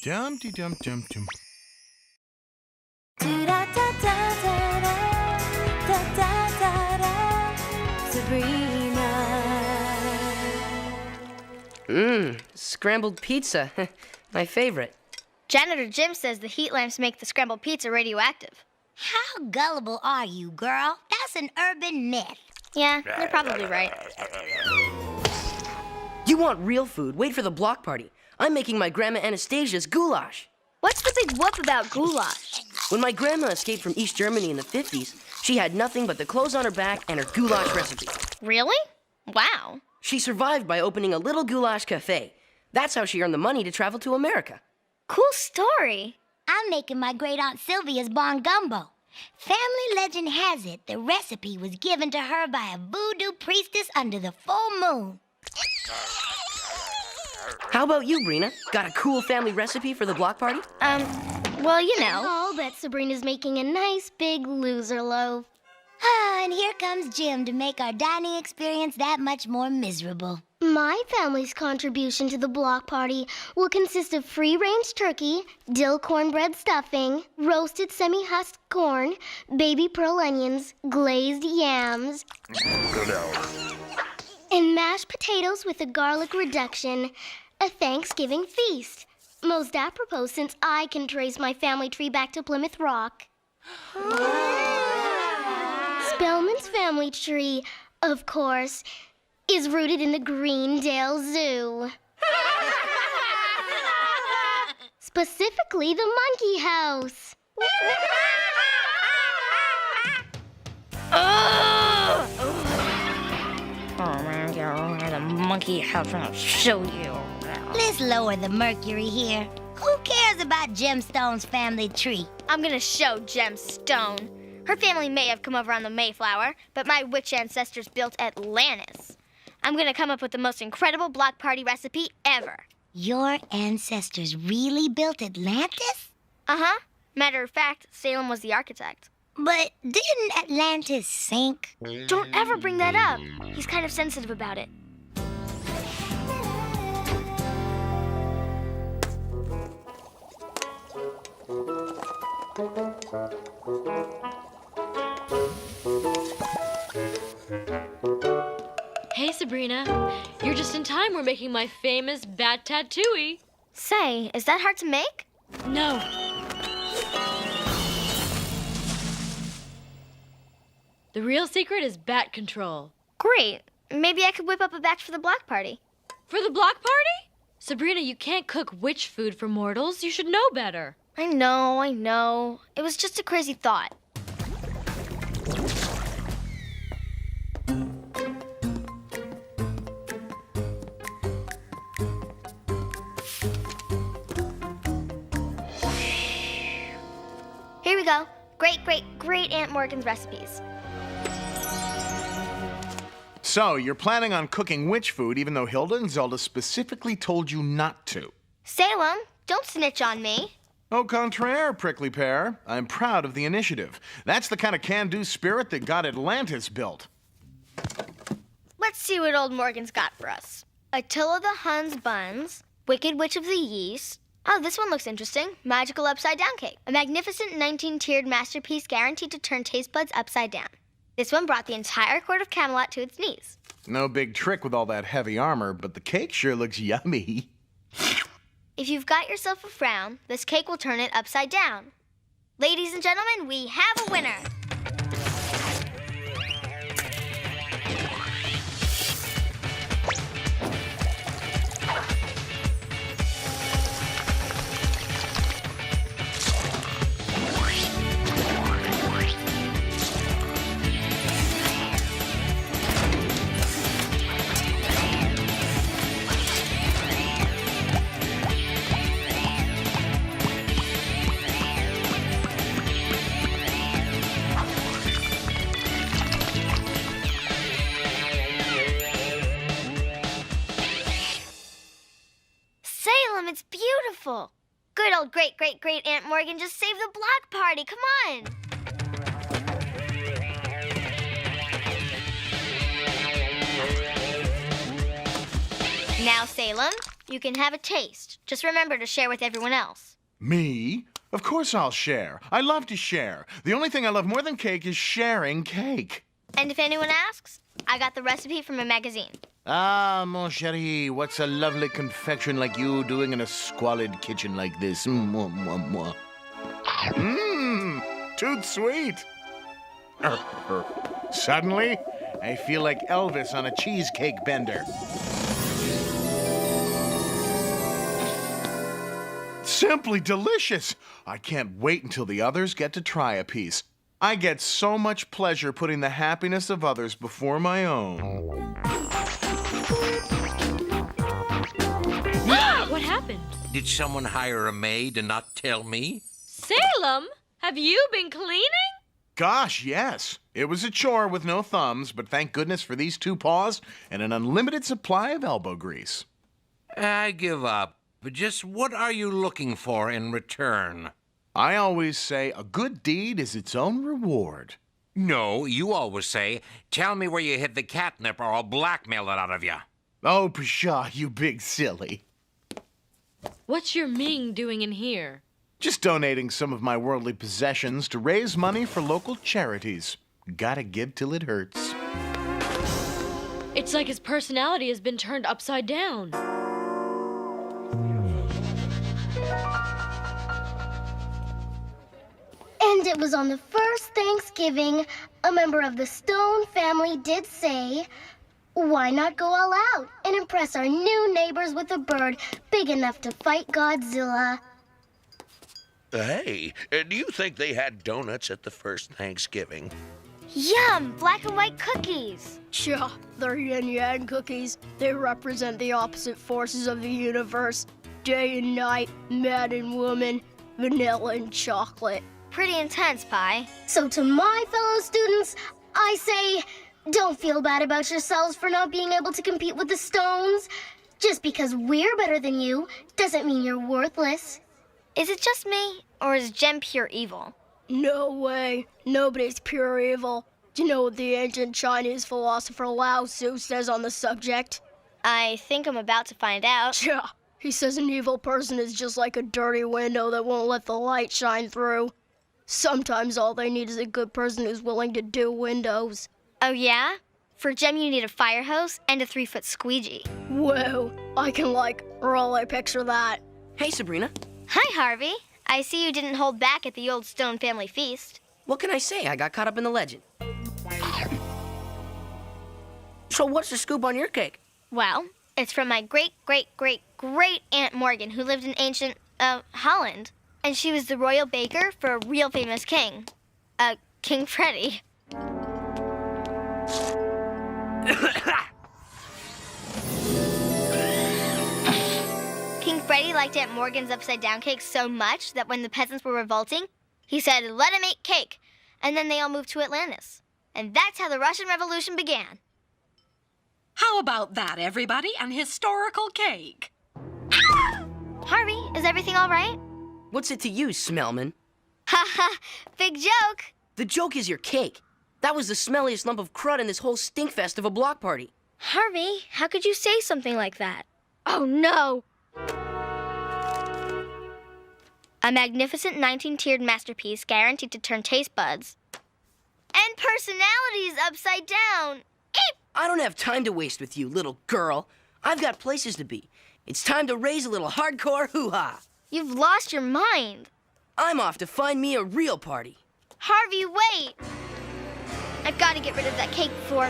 Dum-de-dum-dum-dum. Sabrina. Scrambled pizza. My favorite. Janitor Jim says the heat lamps make the scrambled pizza radioactive. How gullible are you, girl? That's an urban myth. Yeah, you're probably right. You want real food? Wait for the block party. I'm making my Grandma Anastasia's goulash. What's the big whoop about goulash? When my grandma escaped from East Germany in the 50s, she had nothing but the clothes on her back and her goulash recipe. Really? Wow. She survived by opening a little goulash cafe. That's how she earned the money to travel to America. Cool story. I'm making my great-aunt Sylvia's bon gumbo. Family legend has it the recipe was given to her by a voodoo priestess under the full moon. How about you, Brina? Got a cool family recipe for the block party? Well, you know. I'll bet Sabrina's making a nice big loser loaf. Ah, and here comes Jim to make our dining experience that much more miserable. My family's contribution to the block party will consist of free-range turkey, dill cornbread stuffing, roasted semi-husked corn, baby pearl onions, glazed yams, and mashed potatoes with a garlic reduction. A Thanksgiving feast. Most apropos since I can trace my family tree back to Plymouth Rock. Spellman's family tree, of course, is rooted in the Greendale Zoo. Specifically, the monkey house. Oh, man, you're the monkey house. I'll show you. Let's lower the mercury here. Who cares about Gemstone's family tree? I'm gonna show Gemstone. Her family may have come over on the Mayflower, but my witch ancestors built Atlantis. I'm gonna come up with the most incredible block party recipe ever. Your ancestors really built Atlantis? Uh-huh. Matter of fact, Salem was the architect. But didn't Atlantis sink? Don't ever bring that up. He's kind of sensitive about it. Hey, Sabrina. You're just in time. We're making my famous bat tattooey. Say, is that hard to make? No. The real secret is bat control. Great. Maybe I could whip up a batch for the block party. For the block party? Sabrina, you can't cook witch food for mortals. You should know better. I know. It was just a crazy thought. Here we go. Great Aunt Morgan's recipes. So, you're planning on cooking witch food even though Hilda and Zelda specifically told you not to. Salem, don't snitch on me. Au contraire, prickly pear. I'm proud of the initiative. That's the kind of can-do spirit that got Atlantis built. Let's see what old Morgan's got for us. Attila the Hun's buns, Wicked Witch of the Yeast. Oh, this one looks interesting. Magical upside-down cake. A magnificent 19-tiered masterpiece guaranteed to turn taste buds upside down. This one brought the entire court of Camelot to its knees. No big trick with all that heavy armor, but the cake sure looks yummy. If you've got yourself a frown, this cake will turn it upside down. Ladies and gentlemen, we have a winner. Salem, it's beautiful. Good old great Aunt Morgan just saved the block party. Come on. Now, Salem, You can have a taste. Just remember to share with everyone else. Me? Of course I'll share. I love to share. The only thing I love more than cake is sharing cake. And if anyone asks, I got the recipe from a magazine. Ah, mon chéri, what's a lovely confection like you doing in a squalid kitchen like this? Mwah, mwah, mwah. Too sweet. Suddenly, I feel like Elvis on a cheesecake bender. Simply delicious. I can't wait until the others get to try a piece. I get so much pleasure putting the happiness of others before my own. What happened? Did someone hire a maid and not tell me? Salem? Have you been cleaning? Gosh, yes. It was a chore with no thumbs, but thank goodness for these 2 paws and an unlimited supply of elbow grease. I give up. But just what are you looking for in return? I always say a good deed is its own reward. No, you always say, tell me where you hid the catnip or I'll blackmail it out of you. Oh, pshaw, you big silly. What's your Ming doing in here? Just donating some of my worldly possessions to raise money for local charities. Gotta give till it hurts. It's like his personality has been turned upside down. And it was on the first Thanksgiving, a member of the Stone family did say, why not go all out and impress our new neighbors with a bird big enough to fight Godzilla? Hey, do you think they had donuts at the first Thanksgiving? Yum! Black and white cookies. Sure, they're yin-yang cookies. They represent the opposite forces of the universe. Day and night, man and woman, vanilla and chocolate. Pretty intense, Pie. So to my fellow students, I say, don't feel bad about yourselves for not being able to compete with the Stones. Just because we're better than you doesn't mean you're worthless. Is it just me, or is Jem pure evil? No way. Nobody's pure evil. Do you know what the ancient Chinese philosopher Lao Tzu says on the subject? I think I'm about to find out. Yeah, he says an evil person is just like a dirty window that won't let the light shine through. Sometimes all they need is a good person who's willing to do windows. Oh, yeah? For Jem, you need a fire hose and a 3-foot squeegee. Whoa, I can, really picture that. Hey, Sabrina. Hi, Harvey. I see you didn't hold back at the old Stone family feast. What can I say? I got caught up in the legend. So what's the scoop on your cake? Well, it's from my great-great-great-great Aunt Morgan, who lived in ancient, Holland. And she was the royal baker for a real famous king. King Freddie. King Freddie liked Aunt Morgan's upside-down cake so much that when the peasants were revolting, he said, let him eat cake. And then they all moved to Atlantis. And that's how the Russian Revolution began. How about that, everybody? An historical cake. Harvey, is everything all right? What's it to you, Smellman? Ha ha, big joke. The joke is your cake. That was the smelliest lump of crud in this whole stinkfest of a block party. Harvey, how could you say something like that? Oh, no. A magnificent 19-tiered masterpiece guaranteed to turn taste buds and personalities upside down. Eep! I don't have time to waste with you, little girl. I've got places to be. It's time to raise a little hardcore hoo-ha. You've lost your mind. I'm off to find me a real party. Harvey, wait. I've got to get rid of that cake before...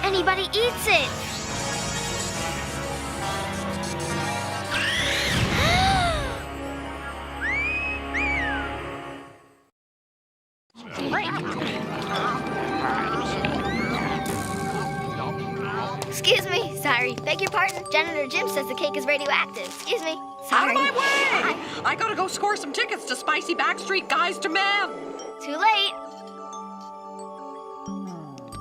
anybody eats it. Excuse me. Sorry. Beg your pardon. Janitor Jim says the cake is radioactive. Excuse me. Sorry. Out of my way! I gotta go score some tickets to Spicy Backstreet Guys to Men. Too late.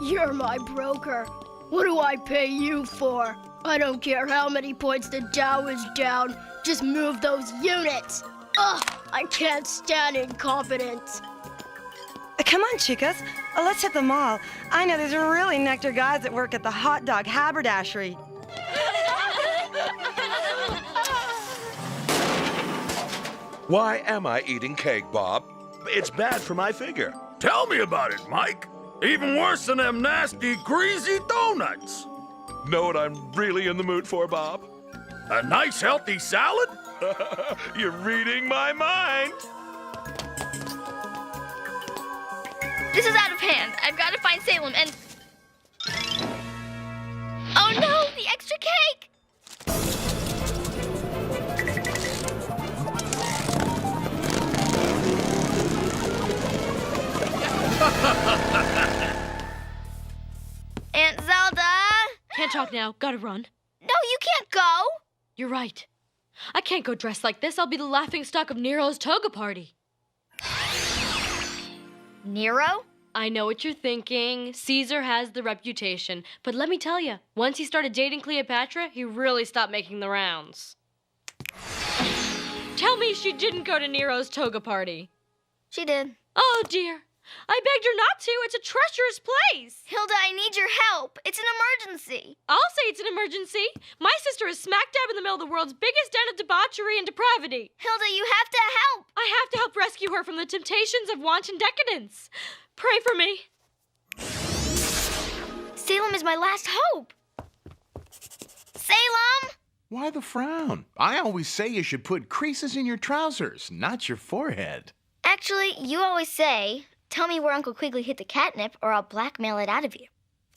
You're my broker. What do I pay you for? I don't care how many points the Dow is down. Just move those units. Ugh, I can't stand incompetence. Come on, chicas. Let's hit the mall. I know there's really nectar guys that work at the hot dog haberdashery. Why am I eating cake, Bob? It's bad for my figure. Tell me about it, Mike. Even worse than them nasty, greasy donuts. Know what I'm really in the mood for, Bob? A nice, healthy salad? You're reading my mind. This is out of hand. I've got to find Salem and... Oh no, the extra cake! Aunt Zelda! Can't talk now. Gotta run. No, you can't go! You're right. I can't go dressed like this. I'll be the laughingstock of Nero's toga party. Nero? I know what you're thinking. Caesar has the reputation. But let me tell you, once he started dating Cleopatra, he really stopped making the rounds. Tell me she didn't go to Nero's toga party. She did. Oh, dear. I begged her not to. It's a treacherous place. Hilda, I need your help. It's an emergency. I'll say it's an emergency. My sister is smack dab in the middle of the world's biggest den of debauchery and depravity. Hilda, you have to help. I have to help rescue her from the temptations of wanton decadence. Pray for me. Salem is my last hope. Salem! Why the frown? I always say you should put creases in your trousers, not your forehead. Actually, you always say, tell me where Uncle Quigley hid the catnip or I'll blackmail it out of you.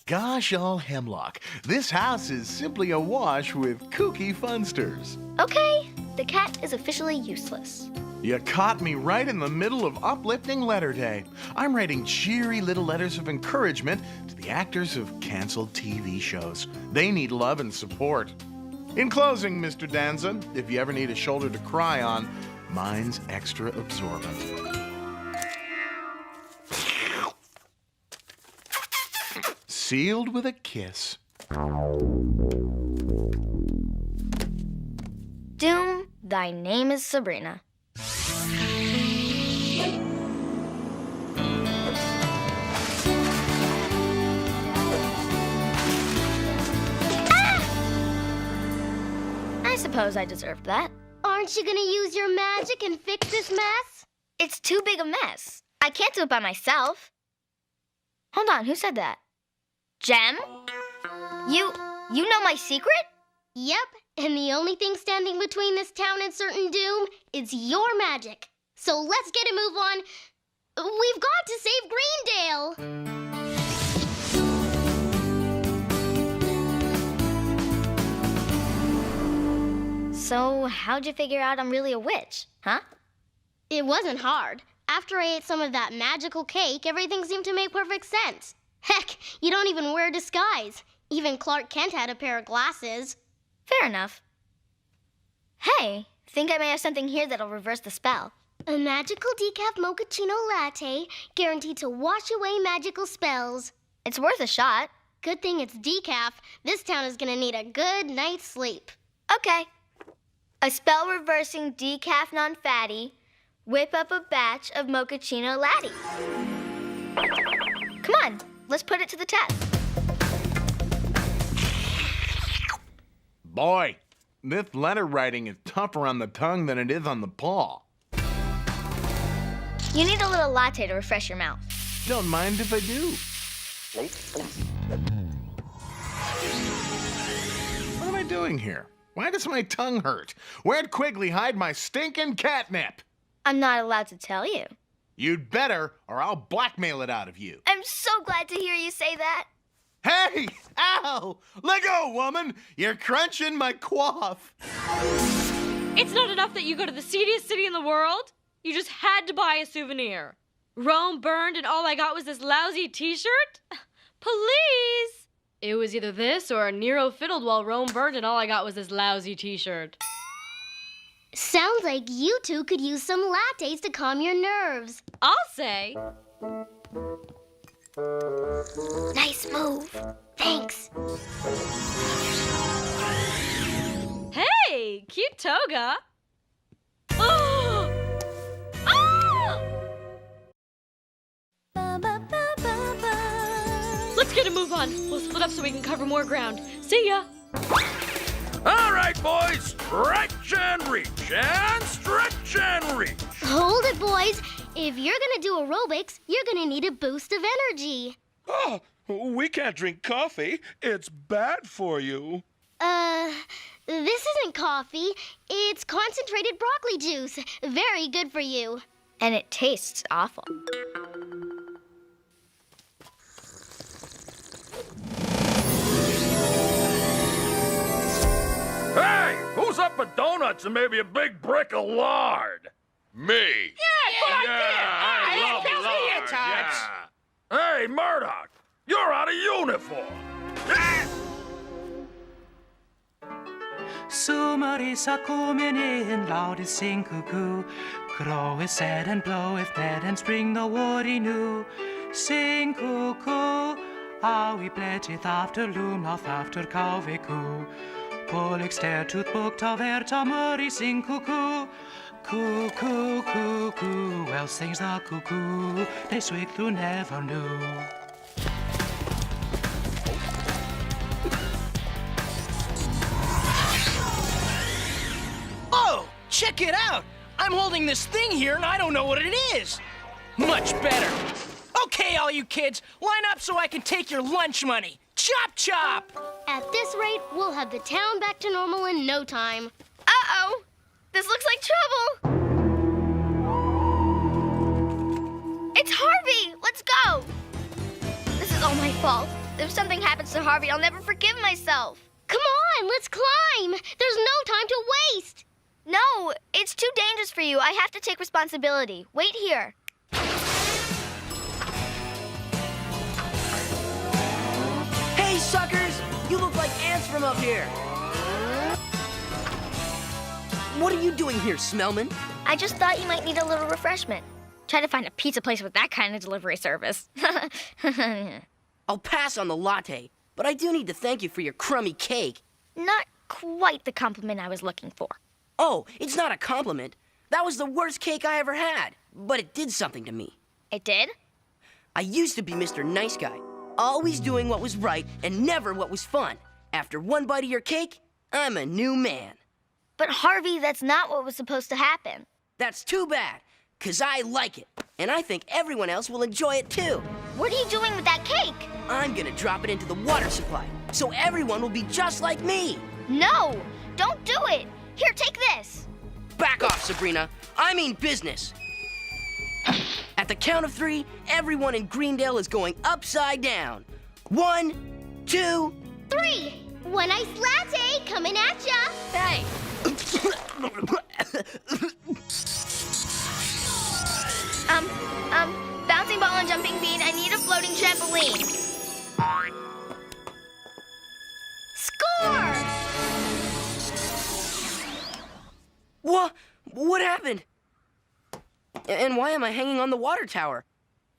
Gosh all hemlock, this house is simply awash with kooky funsters. Okay, the cat is officially useless. You caught me right in the middle of uplifting letter day. I'm writing cheery little letters of encouragement to the actors of canceled TV shows. They need love and support. In closing, Mr. Danza, if you ever need a shoulder to cry on, mine's extra absorbent. Sealed with a kiss. Doom, thy name is Sabrina. I suppose I deserved that. Aren't you gonna use your magic and fix this mess? It's too big a mess. I can't do it by myself. Hold on, who said that? Jem? You know my secret? Yep, and the only thing standing between this town and certain doom is your magic. So let's get a move on. We've got to save Greendale. So, how'd you figure out I'm really a witch, huh? It wasn't hard. After I ate some of that magical cake, everything seemed to make perfect sense. Heck, you don't even wear a disguise. Even Clark Kent had a pair of glasses. Fair enough. Hey, think I may have something here that'll reverse the spell. A magical decaf mochaccino latte, guaranteed to wash away magical spells. It's worth a shot. Good thing it's decaf. This town is gonna need a good night's sleep. Okay. A spell-reversing decaf non-fatty. Whip up a batch of mochaccino latte. Come on, let's put it to the test. Boy, this letter writing is tougher on the tongue than it is on the paw. You need a little latte to refresh your mouth. Don't mind if I do. What am I doing here? Why does my tongue hurt? Where'd Quigley hide my stinking catnip? I'm not allowed to tell you. You'd better, or I'll blackmail it out of you. I'm so glad to hear you say that. Hey! Ow! Let go, woman! You're crunching my quaff. It's not enough that you go to the seediest city in the world. You just had to buy a souvenir. Rome burned and all I got was this lousy t-shirt? Please! It was either this or Nero fiddled while Rome burned and all I got was this lousy t-shirt. Sounds like you two could use some lattes to calm your nerves. I'll say. Nice move. Thanks. Hey, cute toga. Oh! Ah! move on. We'll split up so we can cover more ground. See ya. All right, boys, stretch and reach, and stretch and reach. Hold it, boys. If you're gonna do aerobics, you're gonna need a boost of energy. Oh, we can't drink coffee. It's bad for you. This isn't coffee. It's concentrated broccoli juice. Very good for you. And it tastes awful. Hey, who's up for donuts and maybe a big brick of lard? Me. I love lard, yeah. Hey, Murdoch, you're out of uniform. Summer is a coming in, loud is sing cuckoo. Grow is sad and blow if bad and spring the woody new. Sing cuckoo, how we pledgeth after loom, north after cowvey coo. Pollock stare tooth book ta verta murray sing cuckoo. Cuckoo, cuckoo, well sings the cuckoo, they swig through never knew. Oh, check it out! I'm holding this thing here and I don't know what it is. Much better. Okay, all you kids, line up so I can take your lunch money. Chop, chop! At this rate, we'll have the town back to normal in no time. Uh-oh! This looks like trouble! It's Harvey! Let's go! This is all my fault. If something happens to Harvey, I'll never forgive myself. Come on, let's climb! There's no time to waste! No, it's too dangerous for you. I have to take responsibility. Wait here. Hey, suckers! You look like ants from up here. What are you doing here, Smellman? I just thought you might need a little refreshment. Try to find a pizza place with that kind of delivery service. I'll pass on the latte, but I do need to thank you for your crummy cake. Not quite the compliment I was looking for. Oh, it's not a compliment. That was the worst cake I ever had, but it did something to me. It did? I used to be Mr. Nice Guy, always doing what was right and never what was fun. After one bite of your cake, I'm a new man. But Harvey, that's not what was supposed to happen. That's too bad, 'cause I like it, and I think everyone else will enjoy it too. What are you doing with that cake? I'm gonna drop it into the water supply, so everyone will be just like me. No, don't do it. Here, take this. Back off, Sabrina. I mean business. At the count of 3, everyone in Greendale is going upside down. 1, 2, 3. One ice latte coming at ya. Hey. Bouncing ball and jumping bean. I need a floating trampoline. Score! What happened? And why am I hanging on the water tower?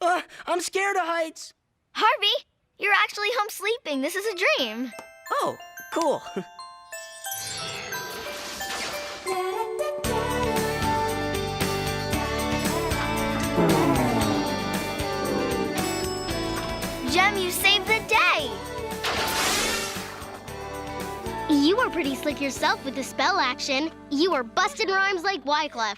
I'm scared of heights. Harvey, you're actually home sleeping. This is a dream. Oh, cool. Jem, you saved the day. You were pretty slick yourself with the spell action. You were busting rhymes like Wyclef.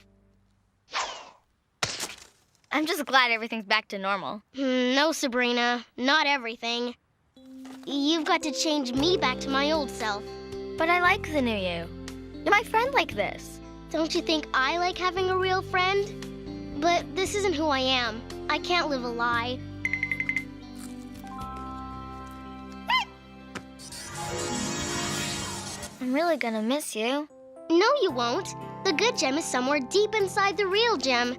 I'm just glad everything's back to normal. No, Sabrina, not everything. You've got to change me back to my old self. But I like the new you. You're my friend like this. Don't you think I like having a real friend? But this isn't who I am. I can't live a lie. I'm really gonna miss you. No, you won't. The good gem is somewhere deep inside the real gem.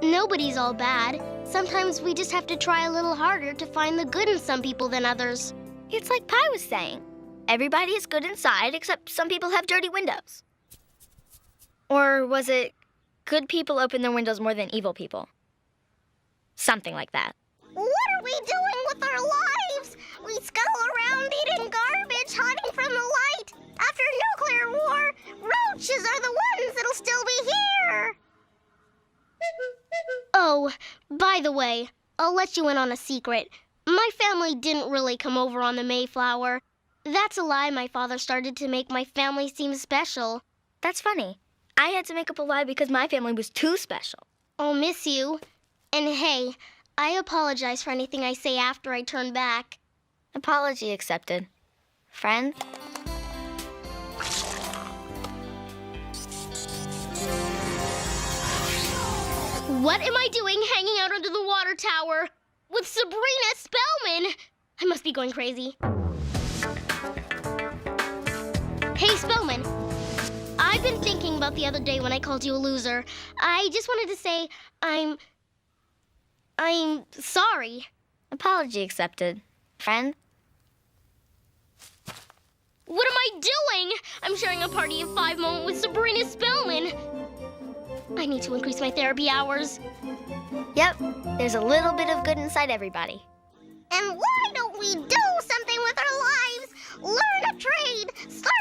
Nobody's all bad. Sometimes we just have to try a little harder to find the good in some people than others. It's like Pi was saying. Everybody is good inside, except some people have dirty windows. Or was it good people open their windows more than evil people? Something like that. What are we doing with our lives? We scull around eating garbage, hiding from the light. After nuclear war, roaches are the ones that'll still be here. Oh, by the way, I'll let you in on a secret. My My family didn't really come over on the Mayflower. That's a lie my father started to make my family seem special. That's funny. I had to make up a lie because my family was too special. I'll miss you. And hey, I apologize for anything I say after I turn back. Apology accepted. Friend? What am I doing hanging out under the water tower with Sabrina Spellman? I must be going crazy. Hey, Spellman. I've been thinking about the other day when I called you a loser. I just wanted to say I'm sorry. Apology accepted. Friend? What am I doing? I'm sharing a party of 5 moment with Sabrina Spellman. I need to increase my therapy hours. Yep, there's a little bit of good inside everybody. And why don't we do something with our lives? Learn a trade, start